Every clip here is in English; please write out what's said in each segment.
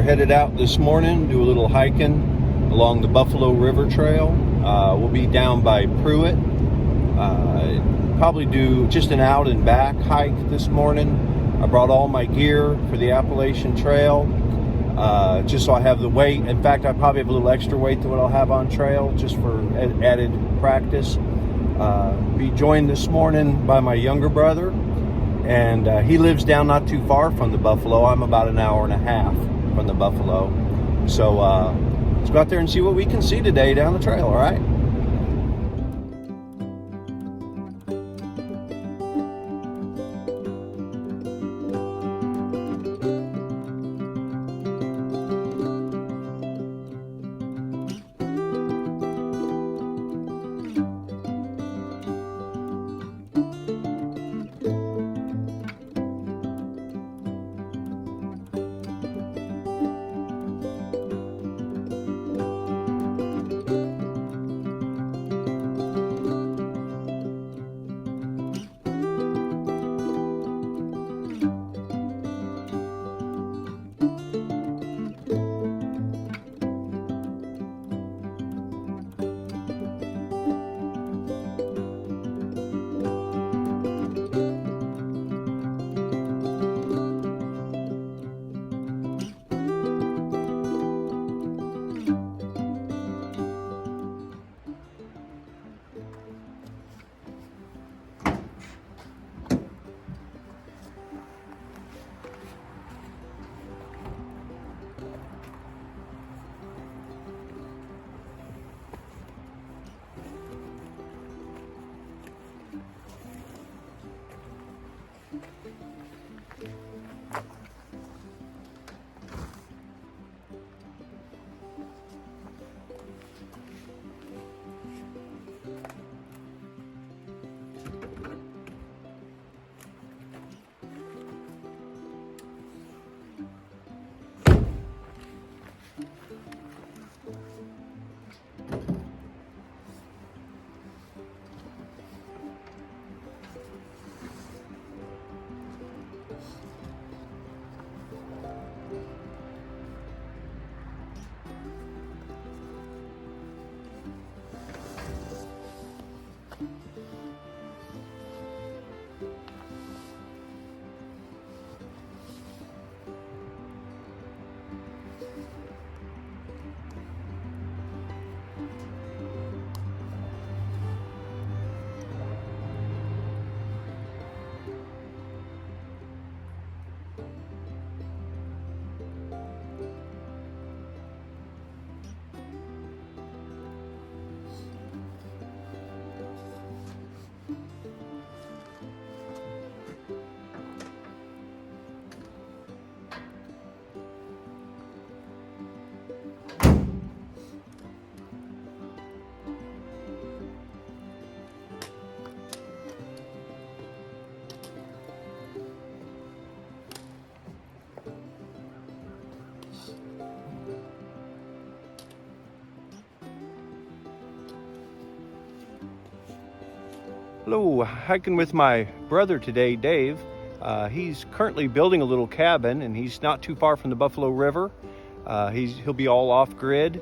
we're headed out this morning, do a little hiking along the Buffalo River Trail. We'll be down by Pruitt. Probably do just an out and back hike this morning. I brought all my gear for the Appalachian Trail, just so I have the weight. In fact, I probably have a little extra weight than what I'll have on trail, just for added practice. Be joined this morning by my younger brother, and he lives down not too far from the Buffalo. I'm about an hour and a half from the Buffalo. So let's go out there and see what we can see today down the trail, all right? Hello, hiking with my brother today, Dave. He's currently building a little cabin, and he's not too far from the Buffalo River. He'll be all off-grid.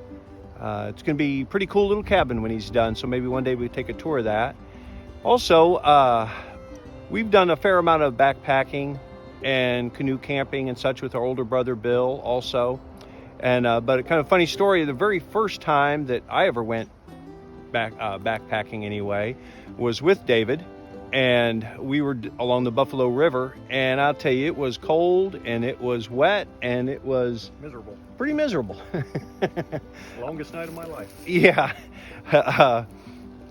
It's going to be a pretty cool little cabin when he's done, so maybe one day we take a tour of that. Also, we've done a fair amount of backpacking and canoe camping and such with our older brother, Bill, also. And but a kind of funny story, the very first time that I ever went backpacking anyway was with David, and we were along the Buffalo River, and I'll tell you, it was cold and it was wet and it was miserable. Pretty miserable. Longest night of my life. Yeah.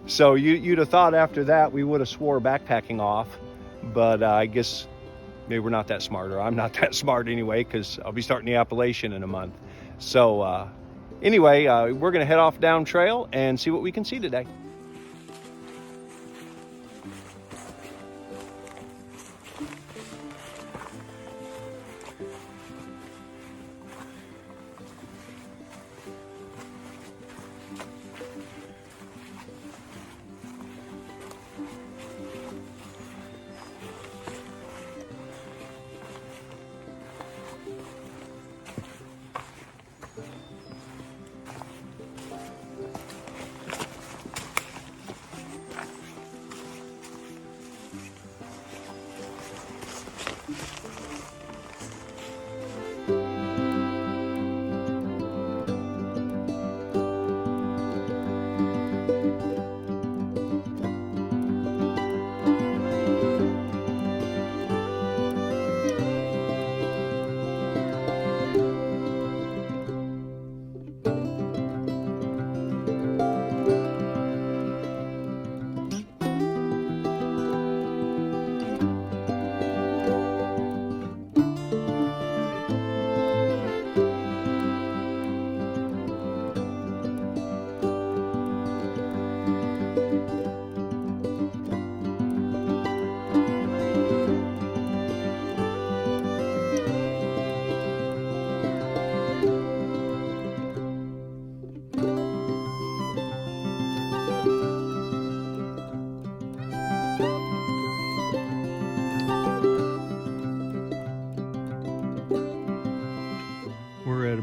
So you'd have thought after that we would have swore backpacking off, but I guess maybe we're not that smart, or I'm not that smart anyway, because I'll be starting the Appalachian in a month. So anyway, we're going to head off down trail and see what we can see today.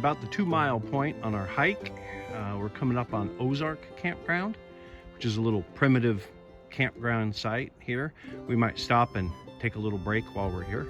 about the 2-mile point on our hike. We're coming up on Ozark Campground, which is a little primitive campground site here. We might stop and take a little break while we're here.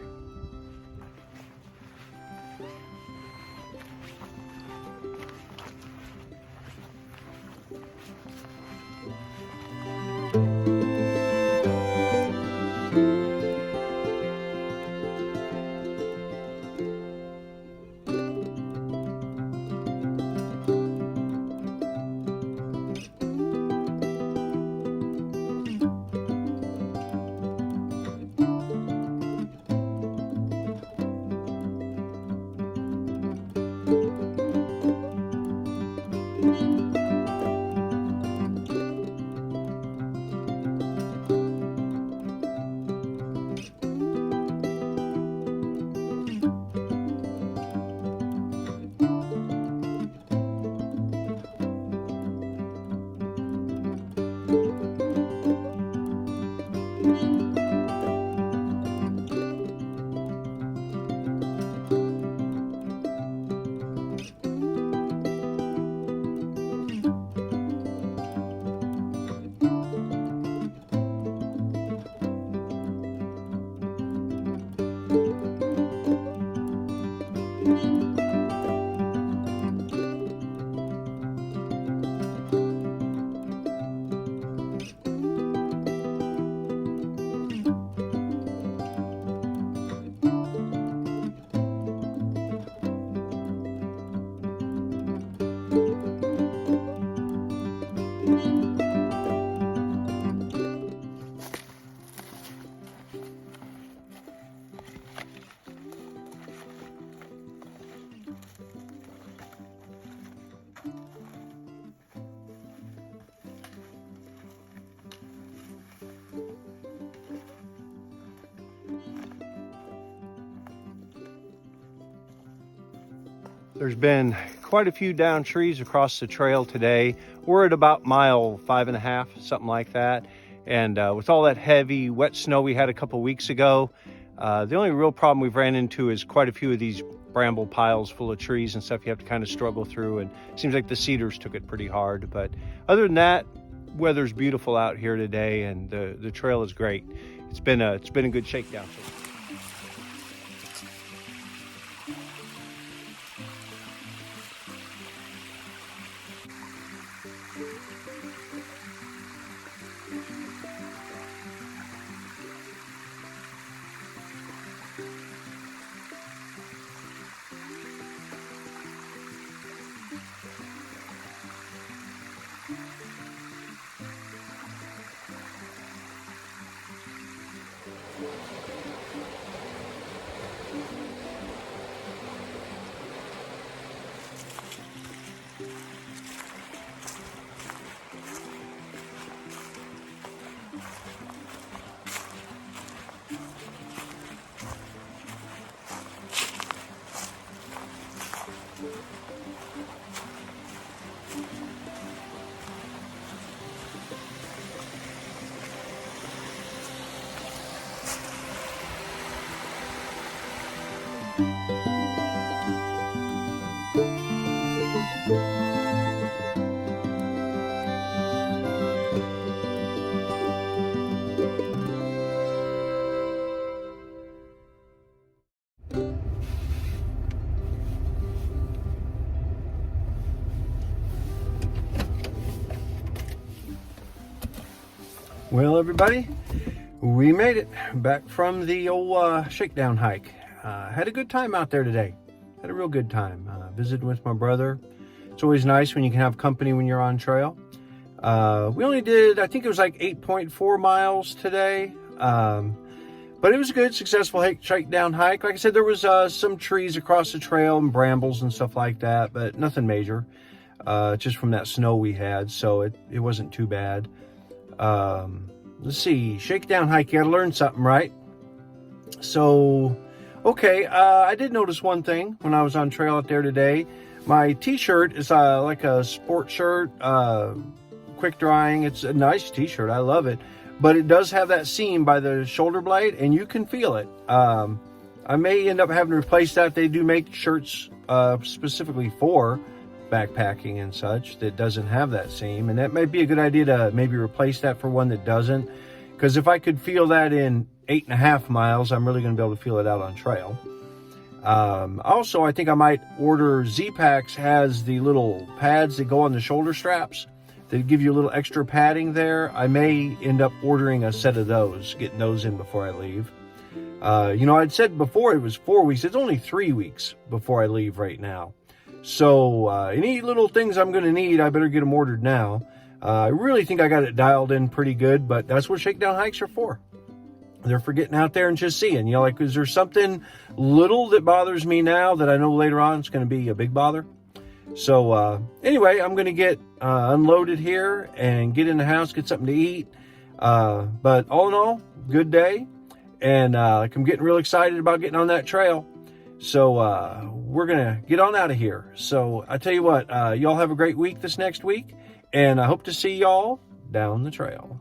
There's been quite a few down trees across the trail today. We're at about mile 5.5, something like that. And with all that heavy, wet snow we had a couple weeks ago, the only real problem we've ran into is quite a few of these bramble piles full of trees and stuff you have to kind of struggle through. And it seems like the cedars took it pretty hard. But other than that, weather's beautiful out here today, and the trail is great. It's been a good shakedown. Well, everybody, we made it back from the old Shakedown hike. Had a good time out there today. Had a real good time. Visited with my brother. It's always nice when you can have company when you're on trail. We only did, I think it was like 8.4 miles today. But it was a good, successful shakedown hike. Like I said, there was some trees across the trail and brambles and stuff like that, but nothing major. Just from that snow we had, so it wasn't too bad. Let's see, shakedown hike, you gotta learn something, right? So, okay, I did notice one thing when I was on trail out there today. My t-shirt is like a sport shirt, quick drying. It's a nice t-shirt, I love it. But it does have that seam by the shoulder blade, and you can feel it. I may end up having to replace that. They do make shirts specifically for backpacking and such that doesn't have that seam, and that might be a good idea to maybe replace that for one that doesn't, because if I could feel that in 8.5 miles, I'm really going to be able to feel it out on trail. Also, I think I might order Z-Packs has the little pads that go on the shoulder straps that give you a little extra padding there. I may end up ordering a set of those, getting those in before I leave. I'd said before it was 4 weeks. It's only 3 weeks before I leave right now. So any little things I'm going to need, I better get them ordered now. I really think I got it dialed in pretty good, but that's what Shakedown hikes are for. They're for getting out there and just seeing. Like, is there something little that bothers me now that I know later on it's going to be a big bother? So anyway, I'm going to get unloaded here and get in the house, get something to eat. But all in all, good day. And I'm getting real excited about getting on that trail. So we're going to get on out of here. So I tell you what, y'all have a great week this next week. And I hope to see y'all down the trail.